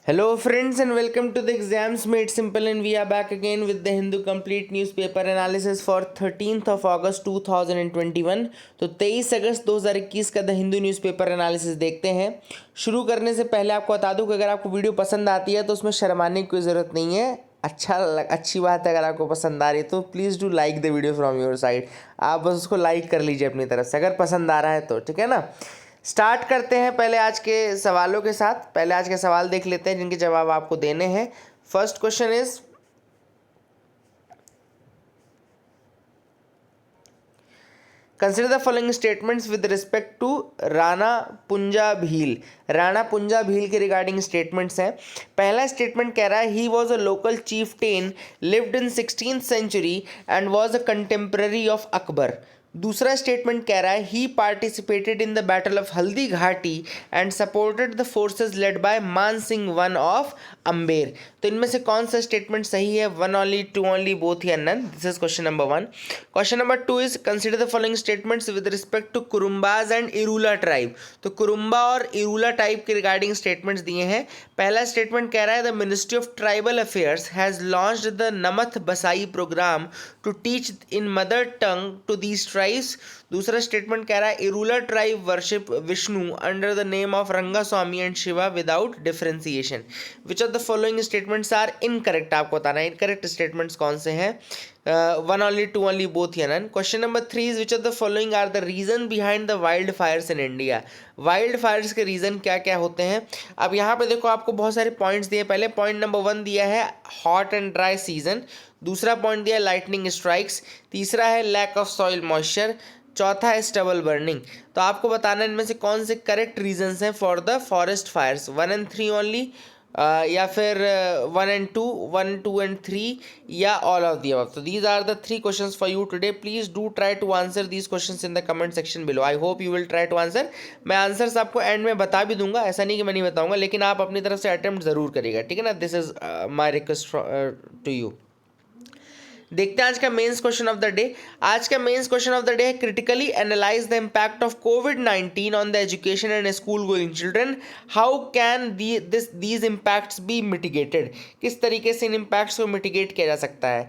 Hello, friends, and welcome to the Exams Made Simple. And we are back again with the Hindu Complete Newspaper Analysis for 13th of August 2021. तो 23 अगस्त 2021 का the Hindu newspaper analysis देखते हैं। शुरू करने से पहले आपको बता दूं कि अगर आपको वीडियो पसंद आती है तो उसमें शर्माने की कोई ज़रूरत नहीं है। अच्छी बात है, अगर आपको पसंद आ रही है तो please do like the video from your side. आप बस उसको लाइक कर लीजिए अपनी तरफ से, अगर पसंद आ रहा है तो, ठीक है ना। स्टार्ट करते हैं पहले आज के सवालों के साथ। पहले आज के सवाल देख लेते हैं जिनके जवाब आपको देने हैं। First question is, consider the following statements with respect to Rana Punja Bhil. Rana Punja Bhil के रिगार्डिंग स्टेटमेंट्स हैं। पहला स्टेटमेंट कह रहा है he was a local chieftain, lived in 16th century and was a contemporary of Akbar. दूसरा स्टेटमेंट कह रहा है he participated in the battle of Haldi Ghati and supported the forces led by Man Singh one of Amber. तो इनमें से कौन सा स्टेटमेंट सही है? One only, two only, both या none? This is question number 1। Question number 2 is, consider the following statements with respect to Kurumbas and Irula tribe. तो कुरुम्बा और इरूला ट्राइब के रिगार्डिंग स्टेटमेंट्स दिए हैं। पहला स्टेटमेंट कह रहा है the ministry of tribal affairs has launched the Namath Basai programme to teach in mother tongue to these tribes. दूसरा स्टेटमेंट कह रहा है Irula tribe worship Vishnu under the name of Ranga Swami and Shiva without differentiation. Which of the following statements are incorrect? आपको बताना है incorrect statements कौन से हैं। One only, two only, both या none? Question number 3 is, which of the following are the reason behind the wild fires in India. Wild fires के reason क्या क्या होते हैं? अब यहाँ पे देखो, आपको बहुत सारे पॉइंट्स दिए। पहले पॉइंट नंबर 1 दिया है हॉट एंड ड्राई सीजन। दूसरा पॉइंट दिया है लाइटनिंग स्ट्राइक्स। तीसरा है लैक ऑफ सॉइल मॉइस्चर। चौथा है स्टबल बर्निंग। तो आपको बताना है इनमें से कौन से करेक्ट रीजंस हैं for the forest Fyers. 1 and 3 only, या फिर 1 and 2, 1, 2 and 3, या all of the above. So these are the 3 questions for you today. Please do try to answer these questions in the comment section below. I hope you will try to answer. मैं answers आपको end में बता भी दूंगा, ऐसा नहीं कि मैं नहीं बताऊंगा, लेकिन आप अपनी तरफ से अटेम्प्ट जरूर करिएगा, ठीक है ना। This is my request to you. देखते हैं आज का mains question of the day. आज का mains question of the day है, critically analyse the impact of कोविड-19 on the education and school going children. How can these impacts be mitigated? किस तरीके से इन इम्पैक्ट्स को मिटिगेट किया जा सकता है?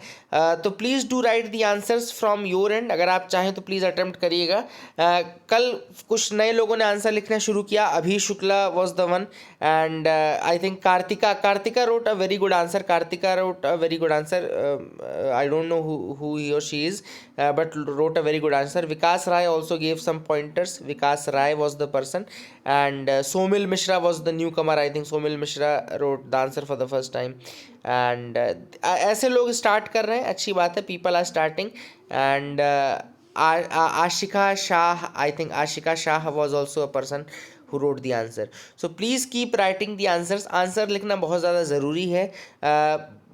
तो please do right the answers from your and. अगर आप चाहें तो प्लीज़ अटेम्प्ट करिएगा। कल कुछ नए लोगों ने आंसर लिखना शुरू किया। अभी Shukla was the one, and I think Kartika wrote a very good answer. Kartika wrote a very good answer. I don't know who he or she is, but wrote a very good answer. Vikas Rai also gave some pointers. Vikas Rai was the person, and Somil Mishra was the newcomer. I think Somil Mishra wrote the answer for the first time. And ऐसे लोग start कर रहे हैं, अच्छी बात है। People are starting. And Ashika Shah, I think Ashika Shah was also a person who wrote the answer. So please keep writing the answers. Answer लिखना बहुत ज़्यादा ज़रूरी है।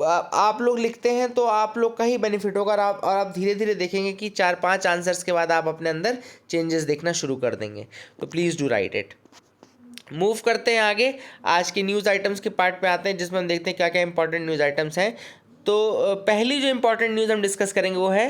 आप लोग लिखते हैं तो आप लोग का ही बेनिफिट होगा, और आप धीरे धीरे देखेंगे कि 4-5 आंसर्स के बाद आप अपने अंदर चेंजेस देखना शुरू कर देंगे। तो please do right it. Move करते हैं आगे। आज के न्यूज़ आइटम्स के पार्ट पे आते हैं, जिसमें हम देखते हैं क्या क्या इंपॉर्टेंट न्यूज़ आइटम्स हैं। तो पहली जो इंपॉर्टेंट न्यूज़ हम डिस्कस करेंगे वो है,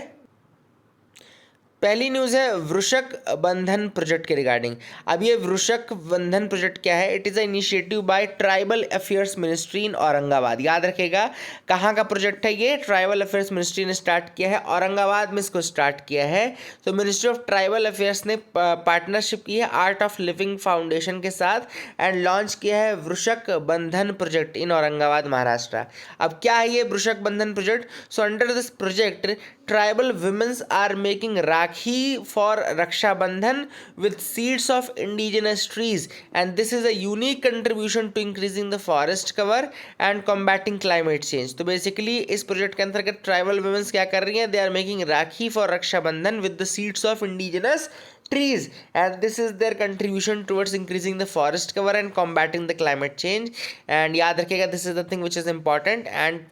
पहली न्यूज़ है वृषक बंधन प्रोजेक्ट के रिगार्डिंग। अब ये वृषक बंधन प्रोजेक्ट क्या है? It is a initiative by tribal affairs ministry इन औरंगाबाद। याद रखिएगा, कहाँ का प्रोजेक्ट है ये? ट्राइबल अफेयर्स मिनिस्ट्री ने स्टार्ट किया है, औरंगाबाद में इसको स्टार्ट किया है। तो मिनिस्ट्री ऑफ ट्राइबल अफेयर्स ने पार्टनरशिप की है आर्ट ऑफ लिविंग फाउंडेशन के साथ, एंड लॉन्च किया है वृषक बंधन प्रोजेक्ट इन औरंगाबाद, महाराष्ट्र। अब क्या है ये Vrishak Bandhan project? So under this project tribal womens are making rakhi for Raksha Bandhan with seeds of indigenous trees, and this is a unique contribution to increasing the forest cover and combating climate change. तो basically इस project के अंतर्गत tribal womens क्या कर रही हैं? They are making rakhi for Raksha Bandhan with the seeds of indigenous trees, and this is their contribution towards increasing the forest cover and combating the climate change. And याद रखिएगा, this is the thing which is important. And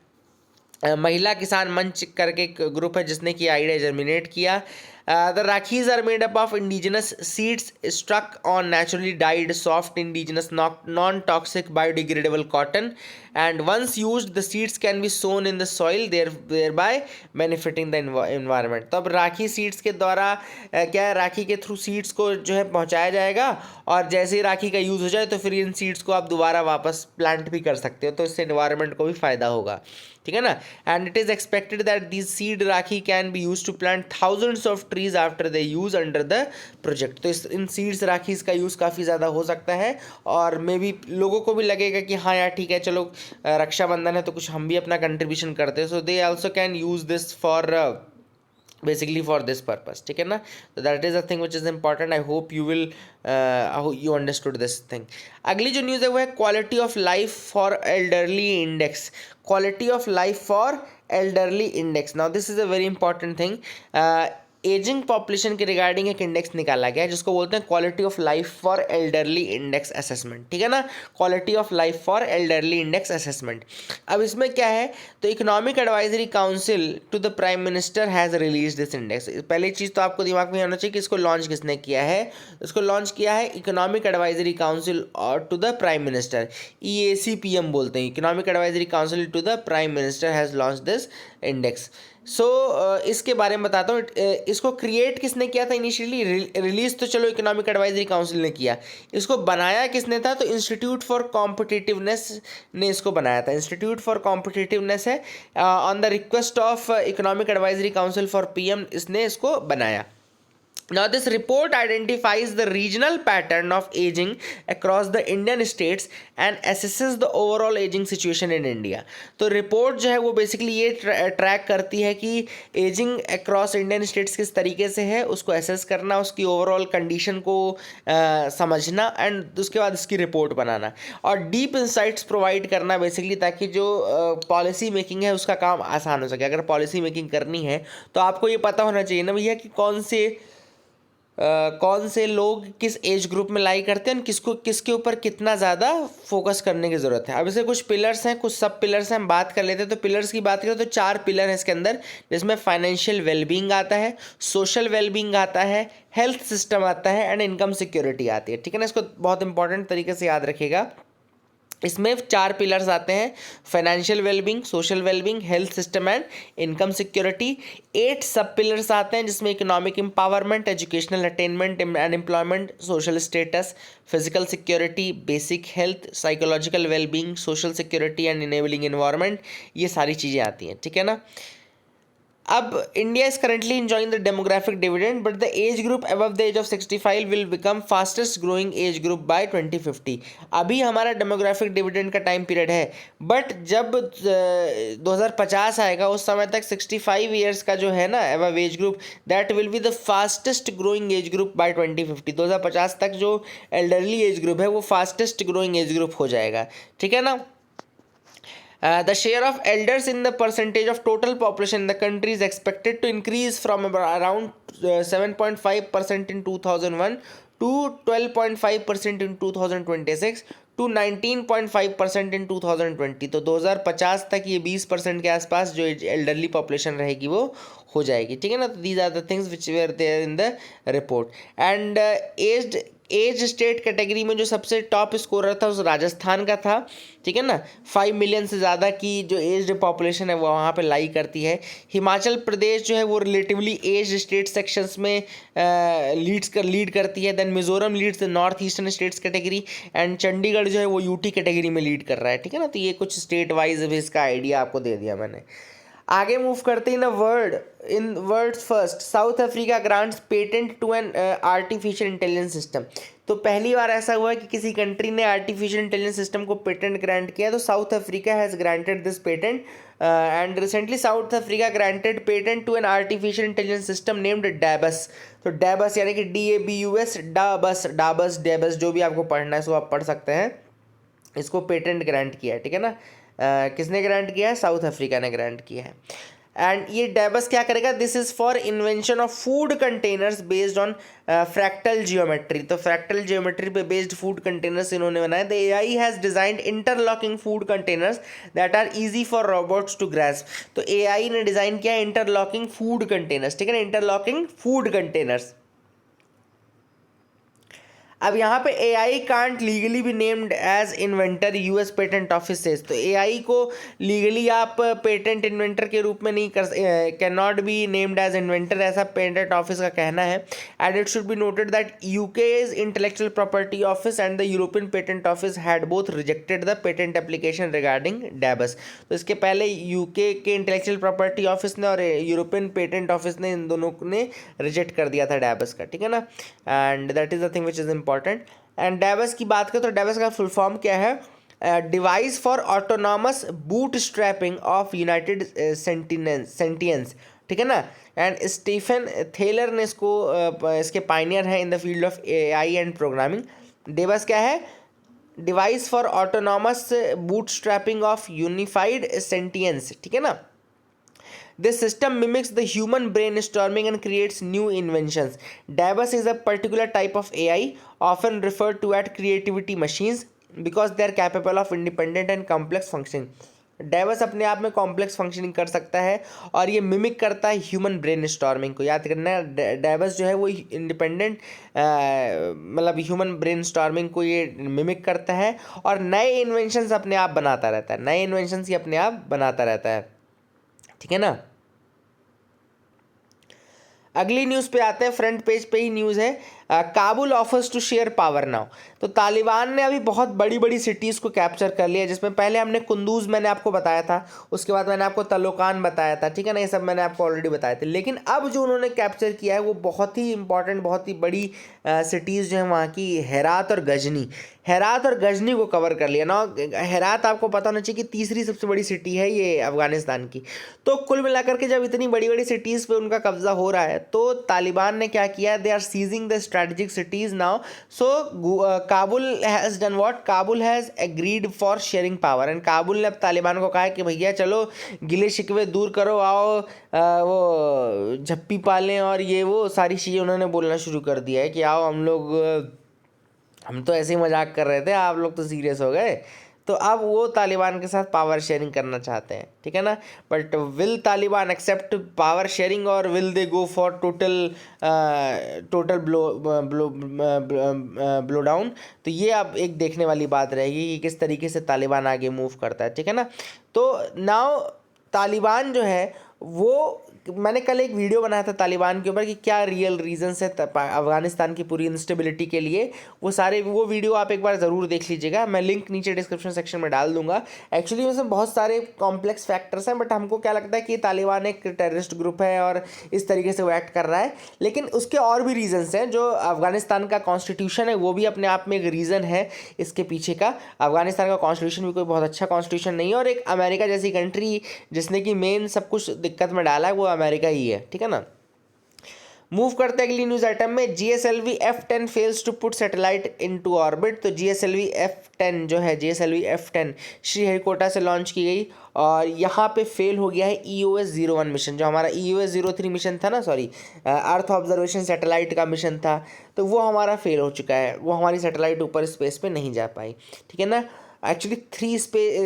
महिला किसान मंच करके एक group है जिसने कि आइडिया जर्मिनेट किया। The Rakhis are made up of indigenous seeds struck on naturally dyed soft indigenous non-toxic biodegradable cotton, and once used the seeds can be sown in the soil, thereby benefiting the environment. तो अब राखी seeds के द्वारा क्या है, राखी के through seeds को जो है पहुंचाया जाएगा, और जैसे ही राखी का यूज़ हो जाए तो फिर इन सीड्स को आप दोबारा वापस प्लांट भी कर सकते हो, तो इससे एनवायरनमेंट को भी फ़ायदा होगा, ठीक है ना. And it is expected that this seed rakhi can be use to plant thousands of trees after the use under the project. तो इन सीड्स राखीज का यूज़ काफ़ी ज़्यादा हो सकता है, और मे बी लोगों को भी लगेगा कि हाँ यार ठीक है, चलो रक्षाबंधन है तो कुछ हम भी अपना कंट्रीब्यूशन करते हैं. So they also can use this for basically for this purpose, ठीक है ना. तो that is a thing which is important. I hope you will you understood this thing. अगली जो न्यूज़ है वो है quality of life for elderly index. Quality of life for elderly index. Now this is a very important thing. Ageing population के regarding एक index निकाला गया है जिसको बोलते हैं quality of life for elderly index assessment, ठीक है ना. Quality of life for elderly index assessment. अब इसमें क्या है, तो economic advisory council to the prime minister has release this index. पहली चीज़ तो आपको दिमाग में आना चाहिए कि इसको लॉन्च किसने किया है. इसको लॉन्च किया है इकोनॉमिक एडवाइजरी काउंसिल और to the prime minister, EACPM बोलते हैं. Economic advisory council to the prime minister has launch this index. So इसके बारे में बताता हूँ. इसको क्रिएट किसने किया था इनिशियली. रिलीज तो चलो इकोनॉमिक एडवाइजरी काउंसिल ने किया, इसको बनाया किसने था, तो इंस्टीट्यूट फॉर कॉम्पिटिटिवनेस ने इसको बनाया था. इंस्टीट्यूट फॉर कॉम्पिटिटिवनेस है, on the request of economic advisory council for PM इसने इसको बनाया. Now this report identifies the regional pattern of aging across the Indian states and assesses the overall aging situation in India. तो report जो है वो basically ये track करती है कि एजिंग अक्रॉस इंडियन स्टेट्स किस तरीके से है, उसको एसेस करना, उसकी ओवरऑल कंडीशन को समझना, एंड उसके बाद इसकी रिपोर्ट बनाना और डीप इंसाइट्स प्रोवाइड करना बेसिकली, ताकि जो पॉलिसी मेकिंग है उसका काम आसान हो सके. अगर पॉलिसी मेकिंग करनी है तो आपको ये पता होना चाहिए ना भैया कि कौन से लोग किस एज ग्रुप में लाई करते हैं, किसके ऊपर कितना ज़्यादा फोकस करने की ज़रूरत है. अब इसे कुछ पिलर्स हैं, कुछ सब पिलर्स हैं, हम बात कर लेते हैं. तो पिलर्स की बात करें तो 4 पिलर हैं इसके अंदर, जिसमें फाइनेंशियल वेलबींग आता है, सोशल वेलबींग आता है, हेल्थ सिस्टम आता है, एंड इनकम सिक्योरिटी आती है, ठीक है ना. इसको बहुत इंपॉर्टेंट तरीके से याद रखिएगा. इसमें 4 पिलर्स आते हैं, financial wellbeing, social wellbeing, health system and income security. 8 सब पिलर्स आते हैं जिसमें economic empowerment, educational attainment and employment, social status, physical security, basic health, psychological wellbeing, social security and enabling environment, ये सारी चीज़ें आती हैं, ठीक है ना. अब India is currently enjoying the demographic dividend, but the age group above the age of 65 will become fastest growing age group by 2050. अभी हमारा डेमोग्राफिक डिविडेंड का टाइम पीरियड है, बट जब 2050 आएगा उस समय तक 65 ईयर्स का जो है ना above age group, that will be the fastest growing age group by 2050. 2050 तक जो एल्डरली एज ग्रुप है वो फास्टेस्ट ग्रोइंग एज ग्रुप हो जाएगा, ठीक है ना. The share of elders in the percentage of total population in the country is expected to increase from around 7.5% in 2001 to 12.5% in 2026 to 19.5% in 2020. तो 2050 तक ये 20% के आसपास जो एल्डरली पॉपुलेशन रहेगी वो हो जाएगी, ठीक है ना. तो these are the things which were there in the report. And age state category में जो सबसे टॉप स्कोरर था उस राजस्थान का था, ठीक है ना. 5 मिलियन से ज़्यादा की जो एज पॉपुलेशन है वो वहाँ पे लाई करती है. हिमाचल प्रदेश जो है वो रिलेटिवली एज स्टेट सेक्शंस में लीड करती है. Then Mizoram leads the north eastern states category, and Chandigarh जो है वो UT कैटेगरी में लीड कर रहा है, ठीक है ना. तो ये कुछ स्टेट वाइज भी इसका आइडिया आपको दे दिया मैंने. आगे मूव करते हैं ना world first. South Africa grants patent to an artificial intelligence system. तो पहली बार ऐसा हुआ है कि किसी कंट्री ने आर्टिफिशियल इंटेलिजेंस सिस्टम को पेटेंट ग्रांट किया. तो South Africa has granted this patent and recently South Africa granted patent to an artificial intelligence system named DABUS. तो डैबस यानी कि DABUS, डाबस जो भी आपको पढ़ना है सो आप पढ़ सकते हैं. इसको पेटेंट ग्रांट किया है, ठीक है ना. किसने ग्रांट किया है, साउथ अफ्रीका ने ग्रांट किया है. एंड ये डेबस क्या करेगा, this is for invention of food containers based on fractal geometry. तो फ्रैक्टल जियोमेट्री पे बेस्ड फूड कंटेनर्स इन्होंने बनाए। The AI has designed interlocking food containers that are easy for robots to grasp. तो AI ने design किया interlocking food containers, ठीक है ना, इंटरलॉकिंग फूड कंटेनर्स। अब यहाँ पे AI कांट लीगली भी named as inventor, US patent office से। तो AI को लीगली आप पेटेंट इन्वेंटर के रूप में नहीं कर, can not be named as inventor, ऐसा पेटेंट ऑफिस का कहना है। And it should be noted that UK's intellectual property office and the European patent office had both rejected the patent application regarding DABUS. तो इसके पहले UK के intellectual property office ने और यूरोपियन पेटेंट ऑफिस ने, इन दोनों ने रिजेक्ट कर दिया था डेबस का, ठीक है ना। And that is the thing which is important. And DABUS की बात करें तो डेबस का फुल फॉर्म क्या है, device for autonomous bootstrapping of United sentience, ठीक है ना। एंड स्टीफन थेलर ने इसको इसके पायनियर हैं in the field of AI and programming. DABUS क्या है, device for autonomous bootstrapping of unified sentience, ठीक है ना। This system mimics the human brainstorming and creates new inventions. Dabus is a particular type of AI, often referred to as creativity machines, because they are capable of independent and complex functioning. डेबस अपने आप में complex functioning कर सकता है और ये mimic करता है ह्यूमन ब्रेन स्टॉर्मिंग को। याद करना है, डेबस जो है वो इंडिपेंडेंट मतलब ह्यूमन ब्रेन स्टॉर्मिंग को ये मिमिक करता है और नए इन्वेंशंस अपने आप बनाता रहता है, नए इन्वेंशंस ये अपने आप बनाता रहता है, ठीक है ना। अगली न्यूज़ पे आते हैं, फ्रंट पेज पे ही न्यूज़ है, Kabul offers to share power now. तो तालिबान ने अभी बहुत बड़ी बड़ी सिटीज़ को कैप्चर कर लिया, जिसमें पहले हमने कुंदूज मैंने आपको बताया था, उसके बाद मैंने आपको तलोकान बताया था, ठीक है ना, ये सब मैंने आपको ऑलरेडी बताए थे। लेकिन अब जो उन्होंने कैप्चर किया है वो बहुत ही इंपॉर्टेंट, बहुत ही बड़ी सिटीज़ जो है वहाँ की, हेरात और गजनी। हेरात और गजनी को कवर कर लिया ना। हेरात आपको पता होना चाहिए कि तीसरी सबसे बड़ी सिटी है ये अफगानिस्तान की। तो कुल मिलाकर के जब इतनी बड़ी बड़ी सिटीज़ पे उनका कब्जा हो रहा है तो तालिबान ने क्या किया, they are seizing the strategic cities now. So Kabul has done what, Kabul has agreed for sharing power. And Kabul ने अब तालिबान को कहा है कि भैया चलो गिले शिकवे दूर करो, आओ वो झप्पी पालें और ये वो सारी चीज़ें उन्होंने बोलना शुरू कर दिया है कि आओ हम तो ऐसे ही मजाक कर रहे थे, आप लोग तो सीरियस हो गए। तो अब वो तालिबान के साथ पावर शेयरिंग करना चाहते हैं, ठीक है ना। But will Taliban accept power sharing और will they go for total blow down. तो ये अब एक देखने वाली बात रहेगी कि किस तरीके से तालिबान आगे मूव करता है, ठीक है ना। तो नाउ तालिबान जो है वो, मैंने कल एक वीडियो बनाया था तालिबान के ऊपर कि क्या रियल रीजंस है अफगानिस्तान की पूरी इंस्टेबिलिटी के लिए। वो वीडियो आप एक बार ज़रूर देख लीजिएगा, मैं लिंक नीचे डिस्क्रिप्शन सेक्शन में डाल दूंगा। एक्चुअली उसमें बहुत सारे कॉम्प्लेक्स फैक्टर्स हैं, बट हमको क्या लगता है कि तालिबान एक टेररिस्ट ग्रुप है और इस तरीके से वो एक्ट कर रहा है। लेकिन उसके और भी रीजंस हैं। जो अफगानिस्तान का कॉन्स्टिट्यूशन है वो भी अपने आप में एक रीज़न है इसके पीछे का। अफगानिस्तान का कॉन्स्टिट्यूशन भी कोई बहुत अच्छा कॉन्स्टिट्यूशन नहीं है, और एक अमेरिका जैसी कंट्री जिसने कि मेन सब कुछ दिक्कत में डाला है वो अमेरिका ही है, ठीक है ना। मूव करते हैं अगली न्यूज आइटम में। GSLV F10 fails to put satellite into orbit. तो GSLV F10 जो है, GSLV F10 श्रीहरिकोटा से लॉन्च की गई और यहाँ पे फेल हो गया है EOS-01 मिशन। जो हमारा EOS-03 मिशन था ना, सॉरी, अर्थ ऑब्जर्वेशन सैटेलाइट का मिशन था, तो वो हमारा फेल हो चुका है। वो हमारी सैटेलाइट ऊपर स्पेस पे नहीं जा पाई, ठीक है ना। एक्चुअली 3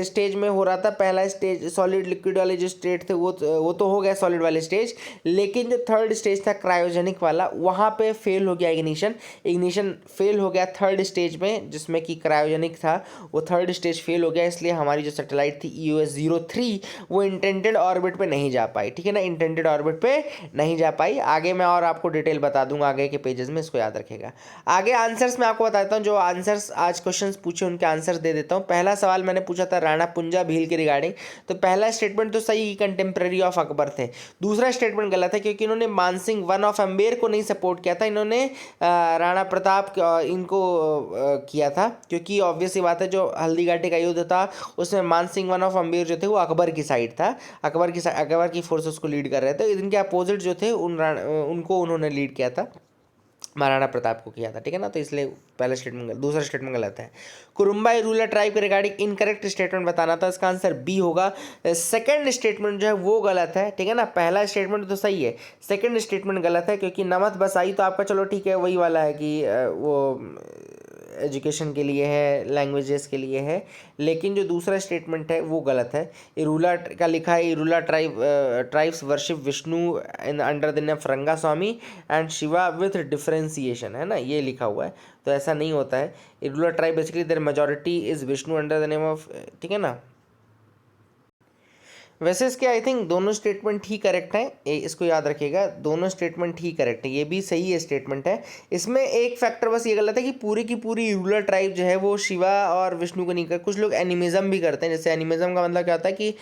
स्टेज में हो रहा था। पहला स्टेज सॉलिड लिक्विड वाले जो स्टेज थे वो तो हो गया सॉलिड वाले स्टेज, लेकिन जो थर्ड स्टेज था क्रायोजेनिक वाला, वहाँ पे फेल हो गया इग्निशन फेल हो गया थर्ड स्टेज में, जिसमें कि क्रायोजेनिक था, वो थर्ड स्टेज फेल हो गया। इसलिए हमारी जो सैटेलाइट थी EOS-03 वो इंटेंडेड ऑर्बिट पे नहीं जा पाई, ठीक है ना, इंटेंडेड ऑर्बिट पे नहीं जा पाई। आगे मैं और आपको डिटेल बता दूंगा आगे के पेजेस में, इसको याद रखेगा। आगे आंसर्स मैं आपको बताता हूँ, जो आंसर्स आज क्वेश्चन पूछे उनके आंसर्स दे देता हूँ। पहला सवाल मैंने पूछा था राणा पुंजा भील के रिगार्डिंग। तो पहला स्टेटमेंट तो सही, कंटेम्प्रेरी ऑफ अकबर थे। दूसरा स्टेटमेंट गलत है, क्योंकि इन्होंने मानसिंह वन ऑफ अम्बेर को नहीं सपोर्ट किया था, इन्होंने राणा प्रताप इनको किया था। क्योंकि ऑब्वियस ही बात है, जो हल्दी घाटी का युद्ध था उसमें मानसिंह वन ऑफ अम्बेर जो थे वो अकबर की साइड था, अकबर की फोर्सेस को लीड कर रहे थे। इनके अपोजिट जो थे उनको उन्होंने लीड किया था। महाराणा प्रताप को किया था, ठीक है ना। तो इसलिए पहला स्टेटमेंट, दूसरा स्टेटमेंट गलत है। कुरुम्बा रूलर ट्राइब के रिगार्डिंग इनकरेक्ट स्टेटमेंट बताना था, इसका आंसर बी होगा। सेकंड स्टेटमेंट जो है वो गलत है, ठीक है ना। पहला स्टेटमेंट तो सही है, सेकंड स्टेटमेंट गलत है, क्योंकि नमत बसाई तो आपका चलो ठीक है वही वाला है कि वो एजुकेशन के लिए है, लैंग्वेजेस के लिए है, लेकिन जो दूसरा स्टेटमेंट है वो गलत है। इरूला का लिखा है Irula tribes worship Vishnu in under the name रंगा Swami and Shiva with differentiation, है ना, ये लिखा हुआ है। तो ऐसा नहीं होता है। Irula tribe basically their majority is Vishnu under the name of, ठीक है ना। वैसे इसके आई थिंक दोनों स्टेटमेंट ही करेक्ट हैं, इसको याद रखिएगा, दोनों स्टेटमेंट ही करेक्ट है, ये भी सही है स्टेटमेंट है। इसमें एक फैक्टर बस ये गलत है कि पूरी की पूरी रूरल ट्राइब जो है वो शिवा और विष्णु को नहीं कर, कुछ लोग एनिमिज्म भी करते हैं। जैसे एनिमिज्म का मतलब क्या होता है कि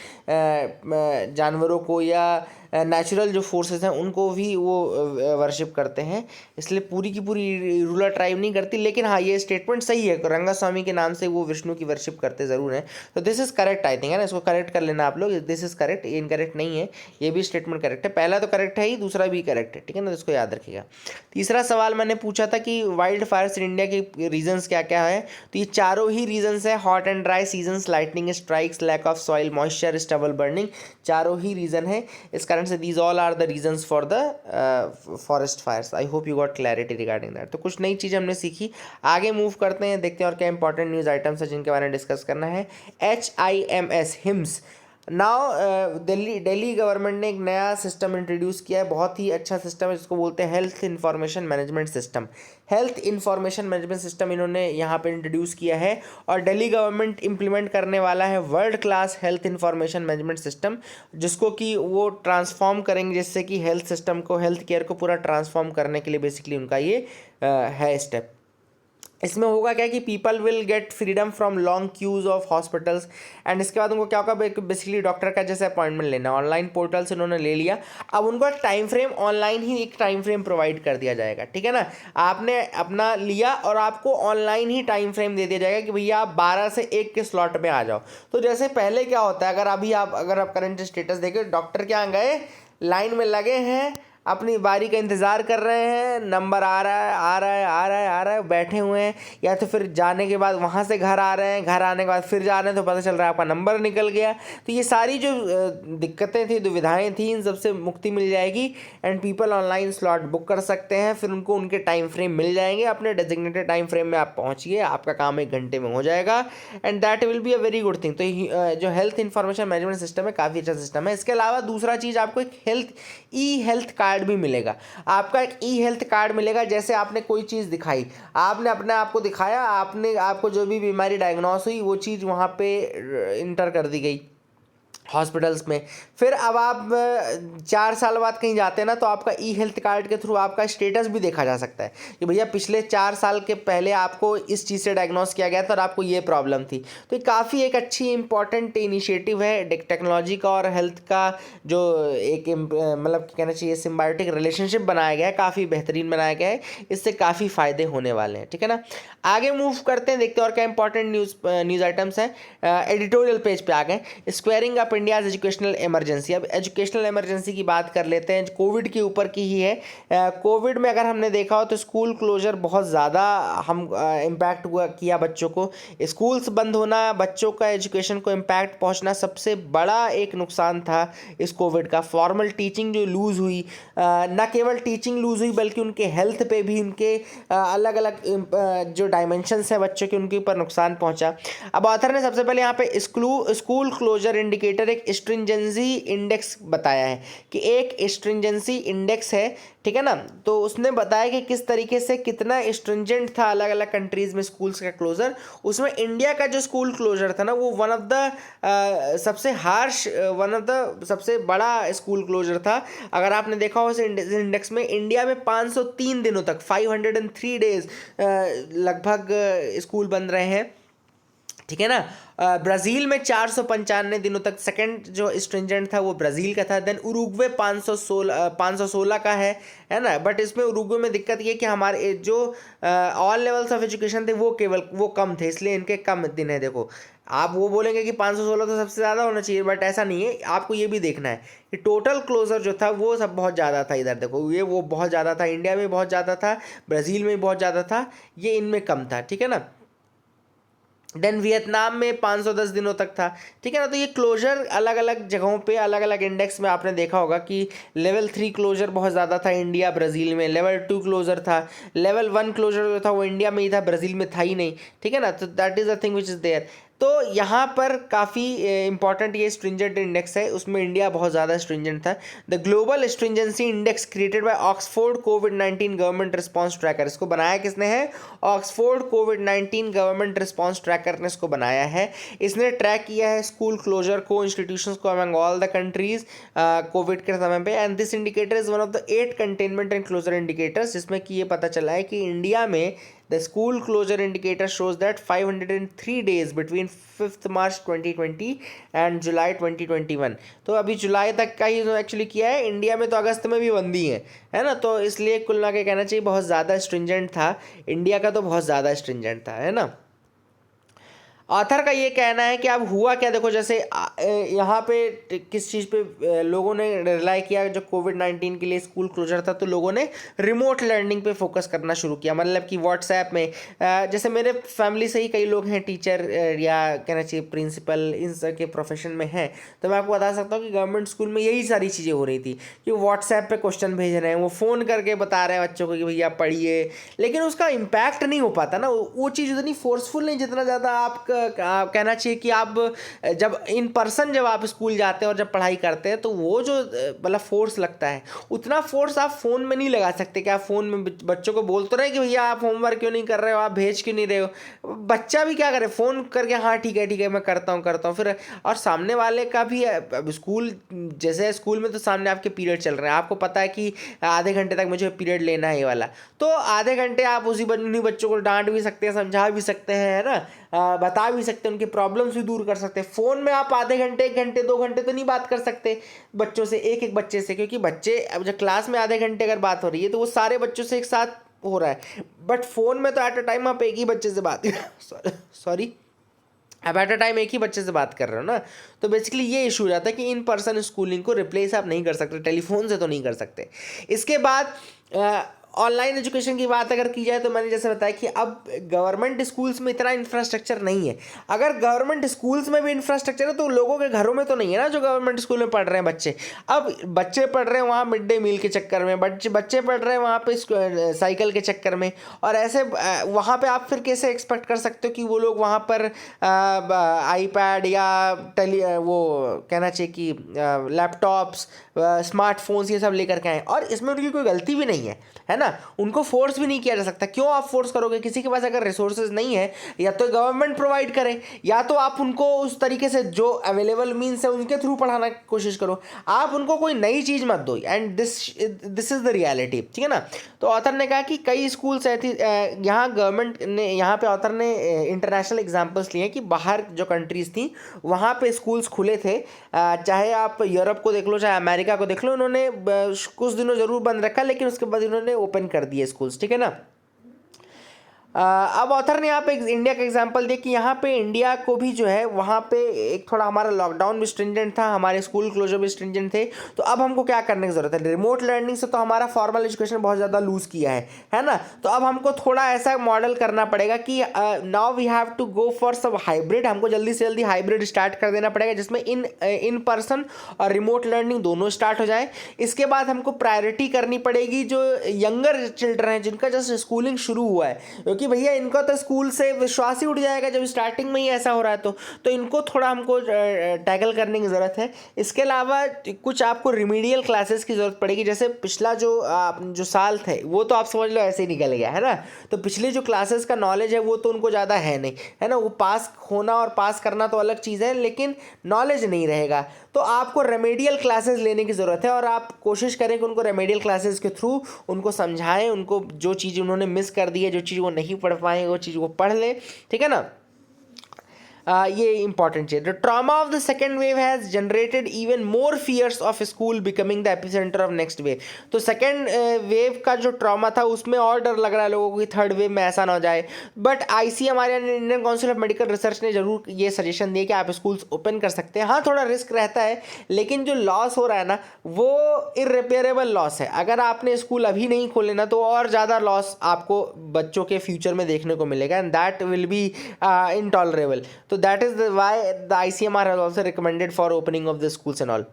जानवरों को या नेचुरल जो फोर्सेस हैं उनको भी वो वर्शिप करते हैं, इसलिए पूरी की पूरी रूरल ट्राइब नहीं करती। लेकिन हाँ, ये स्टेटमेंट सही है, रंगा स्वामी के नाम से वो विष्णु की वर्शिप करते ज़रूर हैं। तो this is correct I think, है ना, इसको करेक्ट कर लेना आप लोग, दिस इज़ करेक्ट, ये इनकरेक्ट नहीं है, ये भी स्टेटमेंट करेक्ट है। पहला तो करेक्ट है ही, दूसरा भी करेक्ट है, ठीक है ना, तो इसको याद रखिएगा। तीसरा सवाल मैंने पूछा था कि वाइल्ड फायर्स इन इंडिया के रीजंस क्या क्या है, तो ये चारों ही रीजंस है, hot and dry seasons, lightning strikes, lack of soil moisture, stubble burning, चारों ही रीजन है। इस कारण से these all are the reasons for the forest fires. I hope you got clarity regarding that. तो कुछ नई चीज़ हमने सीखी, आगे मूव करते हैं, देखते हैं और क्या इंपॉर्टेंट न्यूज़ आइटम्स है जिनके बारे में डिस्कस करना है। HIMS hymns now Delhi government ने एक नया सिस्टम इंट्रोड्यूस किया है, बहुत ही अच्छा सिस्टम है, जिसको बोलते हैं health information management system. Health information management system इन्होंने यहाँ पे इंट्रोड्यूस किया है और दिल्ली गवर्नमेंट इम्प्लीमेंट करने वाला है world class health information management system, जिसको कि वो ट्रांसफॉर्म करेंगे, जिससे कि हेल्थ सिस्टम को, हेल्थ केयर को पूरा ट्रांसफॉर्म करने के लिए बेसिकली उनका ये है स्टेप। इसमें होगा क्या कि people will get freedom from long queues of hospitals and इसके बाद उनको क्या होगा, बेसिकली डॉक्टर का जैसे अपॉइंटमेंट लेना, ऑनलाइन पोर्टल से उन्होंने ले लिया, अब उनको टाइम फ्रेम, ऑनलाइन ही एक टाइम फ्रेम प्रोवाइड कर दिया जाएगा, ठीक है ना। आपने अपना लिया और आपको ऑनलाइन ही टाइम फ्रेम दे दिया जाएगा कि भैया आप 12 से 1 के स्लॉट में आ जाओ। तो जैसे पहले क्या होता है, अगर आप करंट स्टेटस देखें, डॉक्टर क्या गए, लाइन में लगे हैं, अपनी बारी का इंतज़ार कर रहे हैं, नंबर आ रहा है आ रहा है आ रहा है आ रहा है, बैठे हुए हैं, या तो फिर जाने के बाद वहाँ से घर आ रहे हैं, घर आने के बाद फिर जा रहे हैं, तो पता चल रहा है आपका नंबर निकल गया। तो ये सारी जो दिक्कतें थी, दुविधाएं थी, इन सबसे मुक्ति मिल जाएगी and people online slot book कर सकते हैं, फिर उनको उनके टाइम फ्रेम मिल जाएंगे, अपने डेजिग्नेटेड टाइम फ्रेम में आप पहुँचिए, आपका काम 1 घंटे में हो जाएगा and that will be a very good thing. तो जो हेल्थ इंफॉर्मेशन मैनेजमेंट सिस्टम है काफ़ी अच्छा सिस्टम है। इसके अलावा दूसरा चीज़, आपको एक हेल्थ कार्ड भी मिलेगा, आपका एक हेल्थ कार्ड मिलेगा। जैसे आपने कोई चीज़ दिखाई, आपने अपने आप को दिखाया, आपको जो भी बीमारी डायग्नोस हुई वो चीज़ वहाँ पे इंटर कर दी गई हॉस्पिटल्स में। फिर अब आप 4 साल बाद कहीं जाते हैं ना, तो आपका हेल्थ कार्ड के थ्रू आपका स्टेटस भी देखा जा सकता है कि भैया पिछले 4 साल के पहले आपको इस चीज़ से डायग्नोस किया गया था और आपको ये प्रॉब्लम थी। तो ये काफ़ी एक अच्छी इंपॉर्टेंट इनिशिएटिव है टेक्नोलॉजी का और हेल्थ का, जो एक मतलब कहना चाहिए सिम्बायोटिक रिलेशनशिप बनाया गया है, काफ़ी बेहतरीन बनाया गया है, इससे काफ़ी फ़ायदे होने वाले हैं, ठीक है ना। आगे मूव करते हैं, देखते हैं और क्या इंपॉर्टेंट न्यूज़ आइटम्स हैं। एडिटोरियल पेज पे आ गए, squaring up India's educational emergency. अब एजुकेशनल इमरजेंसी की बात कर लेते हैं, कोविड के ऊपर की ही है। कोविड में अगर हमने देखा हो तो स्कूल क्लोजर बहुत ज़्यादा इम्पैक्ट किया बच्चों को, स्कूल्स बंद होना, बच्चों का एजुकेशन को इम्पैक्ट पहुंचना, सबसे बड़ा एक नुकसान था इस कोविड का। फॉर्मल टीचिंग जो लूज़ हुई, न केवल टीचिंग लूज़ हुई बल्कि उनके हेल्थ पे भी, उनके अलग अलग जो डायमेंशंस हैं बच्चों के, उनके ऊपर नुकसान पहुंचा। अब ऑथर ने सबसे पहले यहाँ पे स्कूल क्लोजर इंडिकेटर एक स्ट्रिंजेंसी इंडेक्स बताया है कि एक स्ट्रिंजेंसी इंडेक्स है, ठीक है ना। तो उसने बताया कि किस तरीके से कितना स्ट्रिंजेंट था अलग अलग कंट्रीज़ में स्कूल्स का क्लोजर। उसमें इंडिया का जो स्कूल क्लोजर था ना, वो वन ऑफ द सबसे बड़ा स्कूल क्लोजर था। अगर आपने देखा हो इस इंडेक्स में, इंडिया में 503 दिनों तक 503 डेज लगभग स्कूल बंद रहे हैं, ठीक है ना। ब्राज़ील में 495 दिनों तक सेकंड जो स्ट्रिंजेंट था वो ब्राज़ील का था। देन उरुग्वे 516 का है ना। बट इसमें उरुग्वे में दिक्कत ये कि हमारे जो ऑल लेवल्स ऑफ एजुकेशन थे वो कम थे, इसलिए इनके कम दिन है। देखो आप वो बोलेंगे कि 516 तो सबसे ज़्यादा होना चाहिए, बट ऐसा नहीं है। आपको ये भी देखना है कि टोटल क्लोजर जो था वो सब बहुत ज़्यादा था। इधर देखो ये वो बहुत ज़्यादा था, इंडिया में बहुत ज़्यादा था, ब्राज़ील में बहुत ज़्यादा था, ये इनमें कम था। ठीक है ना। देन वियतनाम में 510 दिनों तक था। ठीक है ना। तो ये क्लोजर अलग अलग जगहों पे अलग अलग इंडेक्स में आपने देखा होगा कि लेवल 3 क्लोजर बहुत ज़्यादा था इंडिया ब्राज़ील में, लेवल 2 क्लोजर था, लेवल 1 क्लोजर जो था वो इंडिया में ही था, ब्राज़ील में था ही नहीं। ठीक है ना। तो that is a thing which is there. तो यहाँ पर काफ़ी इंपॉर्टेंट ये स्ट्रिंजेंट इंडेक्स है, उसमें इंडिया बहुत ज़्यादा स्ट्रिंजेंट था। The global stringency index created by Oxford कोविड-19 गवर्नमेंट रिस्पॉन्स ट्रैकर, इसको बनाया किसने है? ऑक्सफोर्ड कोविड-19 गवर्नमेंट रिस्पॉन्स ट्रैकर ने इसको बनाया है। इसने ट्रैक किया है स्कूल क्लोजर को, इंस्टीट्यूशंस को among all the countries COVID के समय पे। And this indicator is one of the 8 containment and closure indicators, जिसमें कि ये पता चला है कि इंडिया में the school closure indicator shows that 503 days between 5th March 2020 and July 2021। तो अभी जुलाई तक का ही एक्चुअली किया है, इंडिया में तो अगस्त में भी बंदी है ना। तो इसलिए कुल ना के कहना चाहिए बहुत ज़्यादा स्ट्रिंजेंट था, इंडिया का तो बहुत ज़्यादा स्ट्रिंजेंट था, है ना। ऑथर का ये कहना है कि अब हुआ क्या, देखो जैसे यहाँ पे किस चीज़ पे लोगों ने रिलाई किया, जो कोविड-19 के लिए स्कूल क्लोजर था तो लोगों ने रिमोट लर्निंग पे फोकस करना शुरू किया। मतलब कि व्हाट्सएप में जैसे मेरे फैमिली से ही कई लोग हैं टीचर या कहना चाहिए प्रिंसिपल, इन सब के प्रोफेशन में हैं, तो मैं आपको बता सकता हूँ कि गवर्नमेंट स्कूल में यही सारी चीज़ें हो रही थी कि व्हाट्सएप पे क्वेश्चन भेज रहे हैं, वो फ़ोन करके बता रहे हैं बच्चों को कि भैया पढ़िए, लेकिन उसका इम्पैक्ट नहीं हो पाता ना, वो चीज़ उतनी फोर्सफुल नहीं जितना ज़्यादा आप कहना चाहिए कि आप जब इन पर्सन जब आप स्कूल जाते हैं और जब पढ़ाई करते हैं तो वो जो मतलब फोर्स लगता है, उतना फोर्स आप फ़ोन में नहीं लगा सकते कि आप फ़ोन में बच्चों को बोल तो रहे कि भैया आप होमवर्क क्यों नहीं कर रहे हो, आप भेज क्यों नहीं रहे हो। बच्चा भी क्या करे, फ़ोन करके हाँ ठीक है मैं करता हूँ फिर। और सामने वाले का भी स्कूल, जैसे स्कूल में तो सामने आपके पीरियड चल रहे हैं, आपको पता है कि आधे घंटे तक मुझे पीरियड लेना है ये वाला, तो आधे घंटे आप उन्हीं बच्चों को डांट भी सकते हैं, समझा भी सकते हैं, है ना, बता भी सकते हैं, उनके प्रॉब्लम्स भी दूर कर सकते हैं। फ़ोन में आप आधे घंटे 1 घंटे 2 घंटे तो नहीं बात कर सकते बच्चों से, एक एक बच्चे से, क्योंकि बच्चे अब जब क्लास में आधे घंटे अगर बात हो रही है तो वो सारे बच्चों से एक साथ हो रहा है। बट फ़ोन में तो एट अ टाइम आप एक ही बच्चे से बात सॉरी अब एट अ टाइम एक ही बच्चे से बात कर रहे हो ना। तो बेसिकली ये इशू हो जाता है कि इन पर्सन स्कूलिंग को रिप्लेस आप नहीं कर सकते, टेलीफोन से तो नहीं कर सकते। इसके बाद ऑनलाइन एजुकेशन की बात अगर की जाए तो मैंने जैसे बताया कि अब गवर्नमेंट स्कूल्स में इतना इंफ्रास्ट्रक्चर नहीं है। अगर गवर्नमेंट स्कूल्स में भी इंफ्रास्ट्रक्चर है तो लोगों के घरों में तो नहीं है ना, जो गवर्नमेंट स्कूल में पढ़ रहे हैं बच्चे। अब बच्चे पढ़ रहे हैं वहाँ मिड डे मील के चक्कर में, बच्चे पढ़ रहे हैं वहाँ पे साइकिल के चक्कर में, और ऐसे वहाँ पे आप फिर कैसे एक्सपेक्ट कर सकते हो कि वो लोग वहाँ पर आईपैड या वो कहना चाहिए कि लैपटॉप्स, स्मार्टफोन्स ये सब लेकर के आए। और इसमें उनकी कोई गलती भी नहीं है ना, उनको फोर्स भी नहीं किया जा सकता। क्यों आप फोर्स करोगे? किसी के पास अगर रिसोर्सेज नहीं है, या तो गवर्नमेंट प्रोवाइड करे, या तो आप उनको उस तरीके से जो अवेलेबल मीन्स है उनके थ्रू पढ़ाना की कोशिश करो। आप उनको कोई नई चीज़ मत दो, and this is the reality. ठीक है ना। तो ऑथर ने कहा कि कई स्कूल्स ऐसी यहाँ गवर्नमेंट ने, यहाँ पे ऑथर ने इंटरनेशनल एग्जाम्पल्स लिए कि बाहर जो कंट्रीज़ थी वहाँ पे स्कूल्स खुले थे। चाहे आप यूरोप को देख लो, चाहे अमेरिका को देख लो, उन्होंने कुछ दिनों ज़रूर बंद रखा, लेकिन उसके बाद इन्होंने ओपन कर दिए स्कूल्स। ठीक है ना। अब ऑथर ने यहाँ पे इंडिया का एग्जांपल दिया कि यहाँ पे इंडिया को भी जो है वहाँ पे एक थोड़ा हमारा लॉकडाउन भी स्ट्रिंजेंट था, हमारे स्कूल क्लोजर भी स्ट्रिंजेंट थे। तो अब हमको क्या करने की ज़रूरत है? रिमोट लर्निंग से तो हमारा फॉर्मल एजुकेशन बहुत ज़्यादा लूज़ किया है ना। तो अब हमको थोड़ा ऐसा मॉडल करना पड़ेगा कि now we have to go for सब हाइब्रिड। हमको जल्दी से जल्दी हाइब्रिड स्टार्ट कर देना पड़ेगा, जिसमें इन पर्सन और रिमोट लर्निंग दोनों स्टार्ट हो जाए। इसके बाद हमको प्रायोरिटी करनी पड़ेगी जो यंगर चिल्ड्रन हैं, जिनका जस्ट स्कूलिंग शुरू हुआ है, कि भैया इनका तो स्कूल से विश्वास ही उठ जाएगा जब स्टार्टिंग में ही ऐसा हो रहा है। तो इनको थोड़ा हमको टैकल करने की ज़रूरत है। इसके अलावा कुछ आपको रिमीडियल क्लासेस की ज़रूरत पड़ेगी। जैसे पिछला जो साल थे वो तो आप समझ लो ऐसे ही निकल गया, है ना। तो पिछली जो क्लासेस का नॉलेज है वो तो उनको ज़्यादा है नहीं, है ना। वो पास होना और पास करना तो अलग चीज़ है, लेकिन नॉलेज नहीं रहेगा। तो आपको रेमेडियल क्लासेस लेने की ज़रूरत है, और आप कोशिश करें कि उनको रेमेडियल क्लासेस के थ्रू उनको समझाएं, उनको जो चीज़ उन्होंने मिस कर दी है, जो चीज़ वो नहीं पढ़ पाए वो चीज़ वो पढ़ ले। ठीक है ना। ये इंपॉर्टेंट चीज। The trauma of the second wave has generated even more fears of school becoming the epicentre of next wave. तो सेकेंड वेव का जो ट्रॉमा था उसमें और डर लग रहा है लोगों को कि थर्ड वेव में ऐसा ना हो जाए। बट हमारे Indian council of medical research ने जरूर ये सजेशन दिया कि आप स्कूल्स ओपन कर सकते हैं। हाँ, थोड़ा रिस्क रहता है, लेकिन जो लॉस हो रहा है ना वो इररिपेयरेबल लॉस है। अगर आपने स्कूल अभी नहीं खोले ना तो और ज़्यादा लॉस आपको बच्चों के फ्यूचर में देखने को मिलेगा, and that will be intolerable. तो that is why the ICMR has also recommended for opening of the schools and all,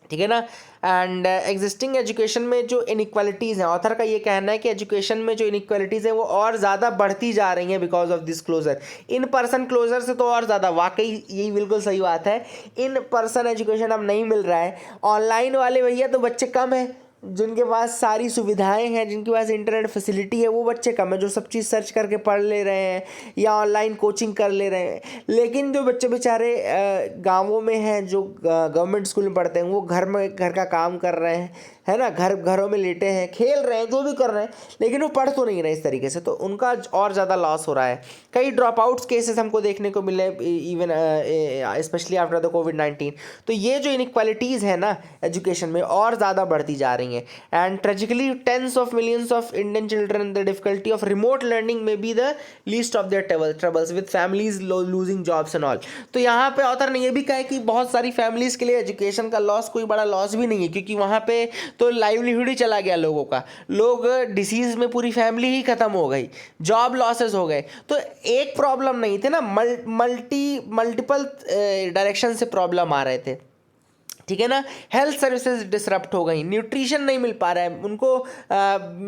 ठीक है ना। एंड एग्जिस्टिंग एजुकेशन में जो इनइक्वालिटीज़ हैं, ऑथर का ये कहना है कि एजुकेशन में जो इनइक्वालिटीज़ हैं वो और ज़्यादा बढ़ती जा रही हैं because of this closure. In person closure से तो और ज़्यादा, वाकई यही बिल्कुल सही बात है। इन पर्सन एजुकेशन अब नहीं मिल रहा है। ऑनलाइन वाले भैया तो बच्चे कम हैं, जिनके पास सारी सुविधाएं हैं, जिनके पास इंटरनेट फैसिलिटी है, वो बच्चे कम है जो सब चीज़ सर्च करके पढ़ ले रहे हैं या ऑनलाइन कोचिंग कर ले रहे हैं। लेकिन जो बच्चे बेचारे गांवों में हैं, जो गवर्नमेंट स्कूल में पढ़ते हैं, वो घर का काम कर रहे हैं, है ना, घरों में लेटे हैं, खेल रहे हैं, जो भी कर रहे हैं, लेकिन वो पढ़ तो नहीं रहे इस तरीके से, तो उनका और ज़्यादा लॉस हो रहा है। कई ड्रॉप आउट्स केसेस हमको देखने को मिले इवन स्पेशली आफ्टर द कोविड-19। तो ये जो इनइक्वालिटीज़ है ना एजुकेशन में और ज़्यादा बढ़ती जा रही हैं। And tragically tens of millions of Indian children the difficulty of remote learning may be the least of their troubles with families losing jobs and all. तो यहाँ पे ऑथर ने ये भी कहा है कि बहुत सारी फैमिलीज़ के लिए एजुकेशन का लॉस कोई बड़ा लॉस भी नहीं है, क्योंकि वहाँ पे तो लाइवलीहुड ही चला गया लोगों का, लोग डिसीज में पूरी फैमिली ही खत्म हो गई, जॉब लॉसेस हो गए। तो एक प्रॉब्लम नहीं थे ना, मल्टीपल डायरेक्शन से प्रॉब्लम आ रहे थे, ठीक है ना। हेल्थ सर्विसेज डिसरप्ट हो गई, न्यूट्रिशन नहीं मिल पा रहा है उनको,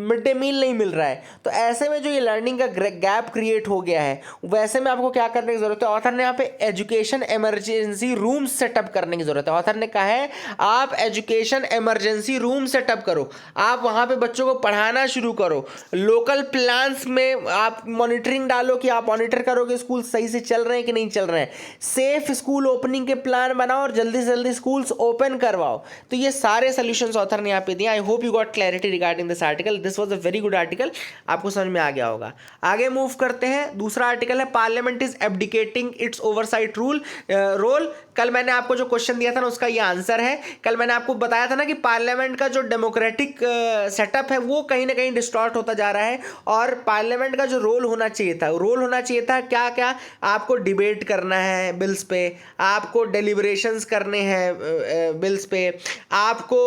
मिड डे मील नहीं मिल रहा है। तो ऐसे में जो ये लर्निंग का गैप क्रिएट हो गया है, वैसे में आपको क्या करने की ज़रूरत है। ऑथर ने यहाँ पे एजुकेशन इमरजेंसी रूम सेटअप करने की ज़रूरत है। ऑथर ने कहा है आप एजुकेशन इमरजेंसी रूम सेटअप करो, आप वहाँ पे बच्चों को पढ़ाना शुरू करो। लोकल प्लान्स में आप मॉनिटरिंग डालो कि आप मॉनिटर करो कि स्कूल सही से चल रहे हैं कि नहीं चल रहे हैं। सेफ स्कूल ओपनिंग के प्लान बनाओ और जल्दी से जल्दी स्कूल्स ओपन करवाओ। तो ये सारे सॉल्यूशंस ऑथर ने यहाँ पे दिए। आई hope you got clarity regarding this article. This was a very good article, आपको समझ में आ गया होगा। आगे मूव करते हैं। दूसरा आर्टिकल है parliament is abdicating its oversight role. कल मैंने आपको जो क्वेश्चन दिया था ना उसका ये आंसर है। कल मैंने आपको बताया था ना कि पार्लियामेंट का जो डेमोक्रेटिक सेटअप है वो कहीं ना कहीं डिस्टॉर्ट होता जा रहा है, और पार्लियामेंट का जो रोल होना चाहिए था क्या क्या, आपको डिबेट करना है बिल्स पे, आपको डेलिब्रेशंस करने हैं बिल्स पे, आपको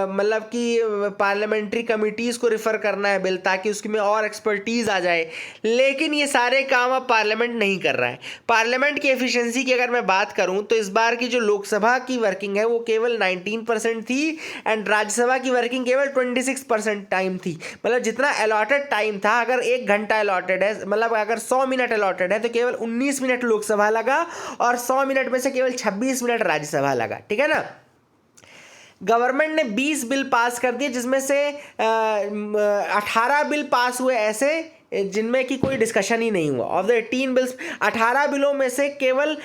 मतलब कि पार्लियामेंट्री कमिटीज़ को रिफ़र करना है बिल, ताकि उसमें और एक्सपर्टीज़ आ जाए। लेकिन ये सारे काम अब पार्लियामेंट नहीं कर रहा है। पार्लियामेंट की एफिशिएंसी की अगर मैं बात करूं तो इस बार की जो लोकसभा की वर्किंग है वो केवल 19% थी, एंड राज्यसभा की वर्किंग केवल 26% टाइम थी। मतलब जितना अलॉटेड टाइम था, अगर 1 घंटा अलॉटेड है, मतलब अगर 100 मिनट अलॉटेड है, तो केवल 19 मिनट लोकसभा लगा और 100 मिनट में से केवल 26 मिनट राज्यसभा लगा, ठीक है ना। गवर्नमेंट ने 20 बिल पास कर दिए, जिसमें से 18 बिल पास हुए ऐसे जिनमें कि कोई डिस्कशन ही नहीं हुआ। ऑफ द 18 बिल्स, 18 बिलों में से केवल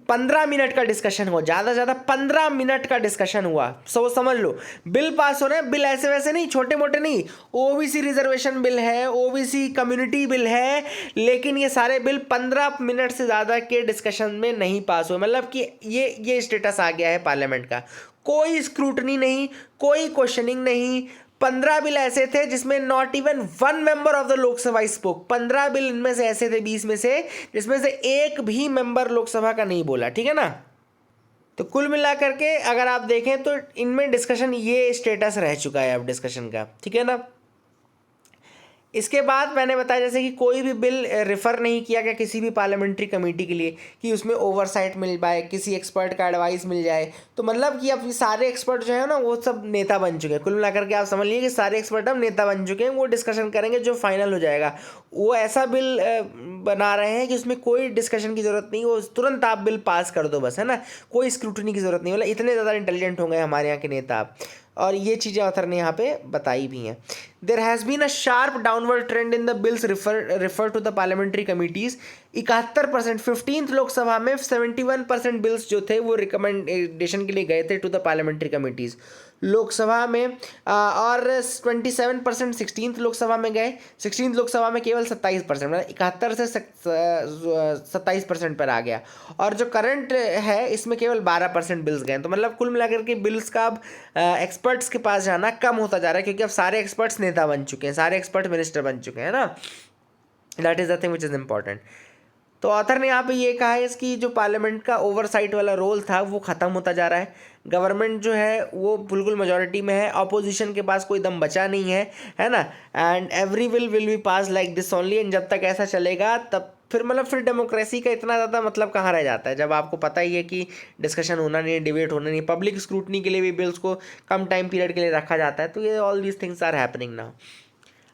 15 मिनट का डिस्कशन हुआ, ज़्यादा से ज़्यादा 15 मिनट का डिस्कशन हुआ। समझ लो, बिल पास हो रहे हैं, बिल ऐसे वैसे नहीं, छोटे मोटे नहीं, ओबीसी रिजर्वेशन बिल है, ओबीसी कम्युनिटी बिल है, लेकिन ये सारे बिल 15 मिनट से ज़्यादा के डिस्कशन में नहीं पास हुए। मतलब कि ये स्टेटस आ गया है पार्लियामेंट का। कोई स्क्रूटनी नहीं, कोई क्वेश्चनिंग नहीं। 15 बिल ऐसे थे जिसमें not even 1 member of the Lok Sabha spoke. 15 bill इनमें से ऐसे थे 20 में से, जिसमें से एक भी मेंबर लोकसभा का नहीं बोला, ठीक है ना। तो कुल मिलाकर के अगर आप देखें तो इनमें डिस्कशन, ये स्टेटस रह चुका है अब डिस्कशन का, ठीक है ना। इसके बाद मैंने बताया जैसे कि कोई भी बिल रेफ़र नहीं किया गया किसी भी पार्लियामेंट्री कमेटी के लिए कि उसमें ओवरसाइट मिल पाए, किसी एक्सपर्ट का एडवाइस मिल जाए। तो मतलब कि अब सारे एक्सपर्ट जो है ना वो सब नेता बन चुके हैं। कुल मिलाकर के आप समझ लीजिए कि सारे एक्सपर्ट अब नेता बन चुके हैं। वो डिस्कशन करेंगे, जो फाइनल हो जाएगा वो ऐसा बिल बना रहे हैं कि उसमें कोई डिस्कशन की ज़रूरत नहीं, वो तुरंत आप बिल पास कर दो बस, है ना, कोई स्क्रूटनी की ज़रूरत नहीं। मतलब इतने ज़्यादा इंटेलिजेंट हो गए हमारे यहाँ के नेता, और ये चीज़ें ऑथर ने यहाँ पे बताई भी हैं। There has been a sharp downward trend in the bills refer to the parliamentary committees. 71%, 15th Lok Sabha में 71% बिल्स जो थे वो रिकमेंडेशन के लिए गए थे to the parliamentary committees. Lok Sabha में और 27% 16th लोकसभा में गए। 16th लोकसभा में केवल 27%, मतलब 71 से 27% पर आ गया। और जो करंट है इसमें केवल 12% बिल्स गए। तो मतलब कुल मिलाकर के बिल्स का अब एक्सपर्ट्स के पास जाना कम होता जा रहा है, क्योंकि अब सारे एक्सपर्ट्स नेता बन चुके हैं, सारे एक्सपर्ट मिनिस्टर बन चुके हैं ना। That is the thing which is important. तो ऑथर ने यहाँ पे ये कहा है इसकी जो पार्लियामेंट का ओवरसाइट वाला रोल था वो ख़त्म होता जा रहा है। गवर्नमेंट जो है वो बिल्कुल मेजॉरिटी में है, ऑपोजिशन के पास कोई दम बचा नहीं है ना। And every will be pass like this only. And जब तक ऐसा चलेगा तब फिर डेमोक्रेसी का इतना ज़्यादा मतलब कहाँ रह जाता है, जब आपको पता ही है कि डिस्कशन होना नहीं है, डिबेट होना नहीं है, पब्लिक स्क्रूटनी के लिए भी बिल्स को कम टाइम पीरियड के लिए रखा जाता है। तो ये all these things are happening now.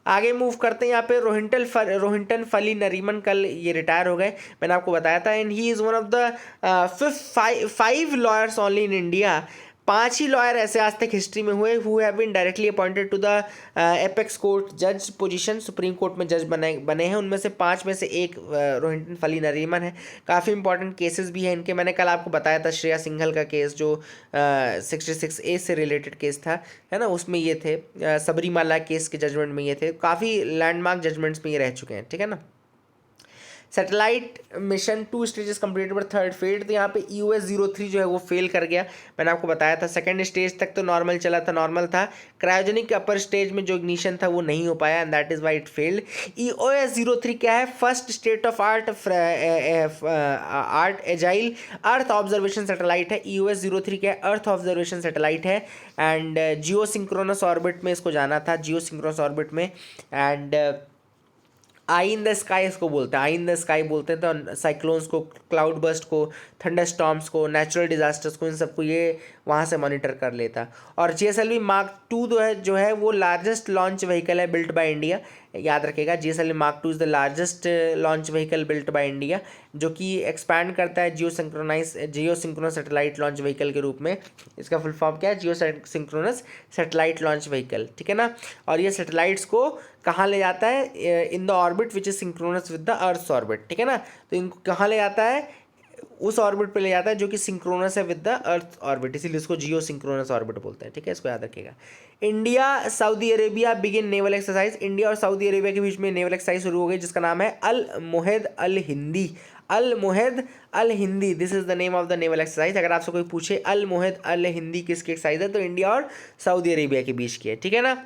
आगे मूव करते हैं यहाँ पे रोहिंटन फली नरीमन कल ये रिटायर हो गए, मैंने आपको बताया था। And he is one of the five lawyers only in India. 5 ही लॉयर ऐसे आज तक हिस्ट्री में हुए who have been directly appointed to the apex court जज पोजीशन, सुप्रीम कोर्ट में जज बने हैं। उनमें से 5 में से एक रोहिंटन फली नरीमन है। काफ़ी इंपॉर्टेंट केसेस भी हैं इनके। मैंने कल आपको बताया था श्रेया सिंघल का केस जो 66A से रिलेटेड केस था, है ना, उसमें ये थे। सबरीमाला केस के जजमेंट में ये थे। काफ़ी लैंडमार्क जजमेंट्स में ये रह चुके हैं, ठीक है ना। सैटेलाइट मिशन 2 स्टेजेस कंप्लीटेड पर थर्ड फेल्ड। तो यहाँ पे EOS-03 जो है वो फेल कर गया, मैंने आपको बताया था। सेकंड स्टेज तक तो नॉर्मल चला था, नॉर्मल था। क्रायोजेनिक अपर स्टेज में जो इग्निशन था वो नहीं हो पाया, and that is why it failed. EOS-03 क्या है? First state of art agile earth observation satellite है। EOS-03 क्या है? अर्थ ऑब्जर्वेशन सैटेलाइट है। एंड जियो सिंक्रोनस ऑर्बिट में इसको जाना था, जियो सिंक्रोनस ऑर्बिट में। And I in the sky इसको बोलते हैं, आई इन द स्काई बोलते हैं। तो साइक्लोन्स को, क्लाउड बर्स्ट को, थंडर स्टॉर्म्स को, नेचुरल डिजास्टर्स को, इन सबको ये वहाँ से मॉनिटर कर लेता। और GSLV Mark 2 जो है वो लार्जेस्ट लॉन्च व्हीकल है बिल्ट बाय इंडिया। याद रखेगा, GSLV Mark 2 is the largest launch vehicle built by India, जो कि एक्सपैंड करता है जियो सिंक्रोनस सैटेलाइट लॉन्च व्हीकल के रूप में। इसका फुल फॉर्म क्या है? जियो सिंक्रोनस सैटेलाइट लॉन्च व्हीकल, ठीक है ना। और ये सैटेलाइट्स को कहाँ ले जाता है? In the orbit which is synchronous with the earth orbit, ठीक है ना। तो इनको कहाँ ले जाता है? उस ऑर्बिट पे ले जाता है जो कि सिंक्रोनस है विद द अर्थ ऑर्बिट, इसीलिए इसको जियो सिंक्रोनस ऑर्बिट बोलते हैं, ठीक है, इसको याद रखिएगा। India Saudi Arabia begin naval exercise. India और सऊदी अरेबिया के बीच में नेवल एक्सरसाइज शुरू हो गई, जिसका नाम है Al Mohed Al Hindi. Al Mohed Al Hindi, this is the name of the naval exercise. अगर आपसे कोई पूछे अल मुहिद अल हिंदी किसकी एक्सरसाइज है, तो इंडिया और सऊदी अरेबिया के बीच की है, ठीक है ना।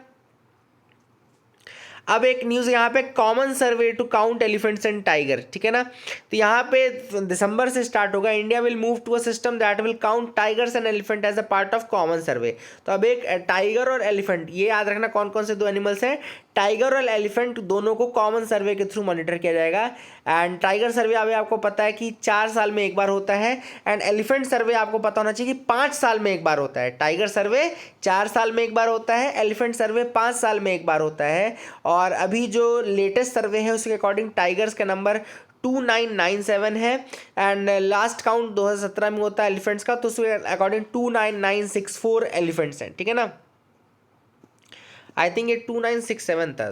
अब एक न्यूज़ यहाँ पे, common survey to count elephants and tiger, ठीक है ना। तो यहाँ पे दिसंबर से स्टार्ट होगा। India will move to a system that will count tigers and elephant as a part of common survey. तो अब एक टाइगर और एलिफेंट, ये याद रखना कौन कौन से 2 एनिमल्स हैं। टाइगर और एलिफेंट दोनों को कॉमन सर्वे के थ्रू मॉनिटर किया जाएगा। एंड टाइगर सर्वे अभी आपको पता है कि 4 साल में एक बार होता है, एंड एलिफेंट सर्वे आपको पता होना चाहिए कि 5 साल में एक बार होता है। टाइगर सर्वे 4 साल में एक बार होता है, एलिफेंट सर्वे 5 साल में एक बार होता है। और अभी जो लेटेस्ट सर्वे है उसके अकॉर्डिंग टाइगर्स का नंबर 2997 है, एंड लास्ट काउंट 2017 में होता है एलिफेंट्स का, तो उसके अकॉर्डिंग 29964 एलिफेंट्स हैं, ठीक है ना। आई थिंक ये 2967 था,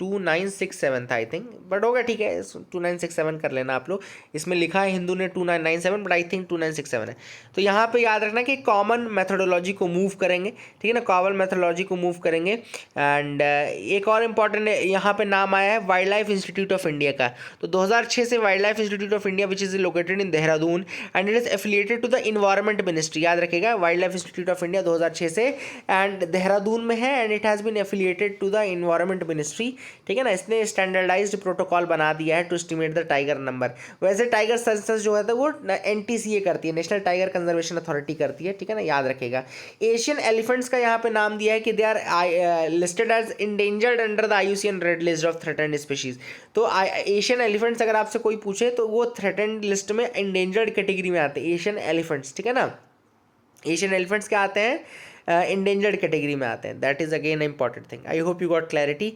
2967 था आई थिंक, बट होगा, ठीक है, 2967 कर लेना आप लोग। इसमें लिखा है हिंदू ने 2997, बट आई थिंक 2967 है। तो यहाँ पे याद रखना कि कॉमन मेथोडोलॉजी को मूव करेंगे, ठीक है ना, कॉमन मेथोडोलॉजी को मूव करेंगे। एंड एक और इम्पॉर्टेंट यहाँ पे नाम आया है Wildlife Institute of India का। तो 2006 से Wildlife Institute of India which is located in Dehradun and it is affiliated to the environment ministry. याद रखेगा, Wildlife Institute of India 2006 से एंड देहरादून में है, and it has affiliated to the environment ministry, ठीक है ना। इसने स्टैंडर्डाइज्ड प्रोटोकॉल बना दिया है to estimate the tiger number. वैसे टाइगर सेंसस जो है तो वो NTCA करती है, नेशनल टाइगर कंजर्वेशन अथॉरिटी करती है, ठीक है ना, याद रखेगा। एशियन एलिफेंट्स का यहाँ पे नाम दिया है कि they are listed as endangered under the IUCN red list of threatened species. तो एशियन एलिफेंट्स अगर आपसे कोई पूछे तो वो थ्रेटेंड लिस्ट में इंडेंजर्ड कैटेगरी में आते हैं एशियन एलिफेंट्स, ठीक है ना। एशियन एलिफेंट्स क्या आते हैं? इंडेंजर्ड कैटेगरी में आते हैं। That is again important thing. I hope you got clarity.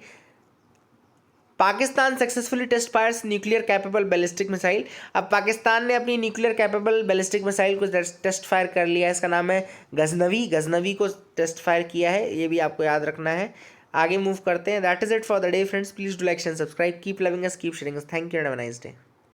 Pakistan successfully test fires nuclear capable ballistic missile. अब पाकिस्तान ने अपनी न्यूक्लियर कैपेबल बैलिस्टिक मिसाइल को टेस्ट फायर कर लिया है। इसका नाम है गजनवी को टेस्ट फायर किया है, ये भी आपको याद रखना है। आगे मूव करते हैं। That is it for the day friends. Please do like and subscribe. Keep loving us, keep sharing us. Thank you and have a nice day.